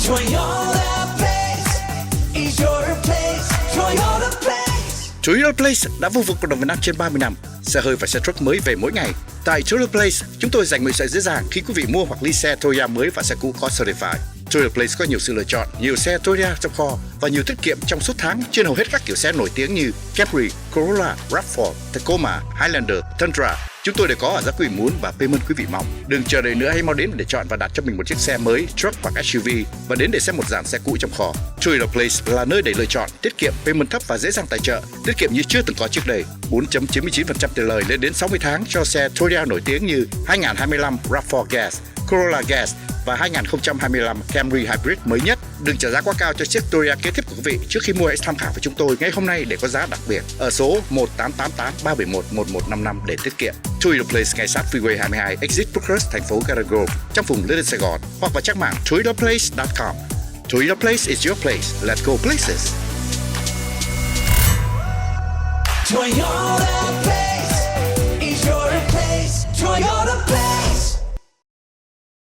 Toyota Place is your place. Toyota Place. Toyota Place đã vô vực cộng đồng Việt Nam trên 30 năm. Xe hơi và xe truck mới về mỗi ngày. Tại Toyota Place, chúng tôi dành mọi sự dễ dàng khi quý vị mua hoặc lease xe Toyota mới và xe cũ có certified. Toyota Place có nhiều sự lựa chọn, nhiều xe Toyota trong kho và nhiều tiết kiệm trong suốt tháng trên hầu hết các kiểu xe nổi tiếng như Camry, Corolla, RAV4, Tacoma, Highlander, Tundra. Chúng tôi đều có ở giá quý vị muốn và payment quý vị mong. Đừng chờ đợi nữa, hãy mau đến để chọn và đặt cho mình một chiếc xe mới, truck hoặc SUV và đến để xem một dàn xe cũ trong kho. Toyota Place là nơi để lựa chọn, tiết kiệm, payment thấp và dễ dàng tài trợ, tiết kiệm như chưa từng có trước đây. 4.99% tiền lời lên đến 60 tháng cho xe Toyota nổi tiếng như 2025 RAV4 Gas, Corolla Gas và 2025 Camry Hybrid mới nhất. Đừng trả giá quá cao cho chiếc Toyota kế tiếp của quý vị. Trước khi mua hãy tham khảo với chúng tôi ngay hôm nay để có giá đặc biệt ở số 1888-371-1155 để tiết kiệm. Toyota Place ngay sát Freeway 22 Exit Brookhurst, thành phố Garago, trong vùng Little Sài Gòn, hoặc vào trang mạng toyotaplace.com. Toyota Place is your place. Let's go places. Toyota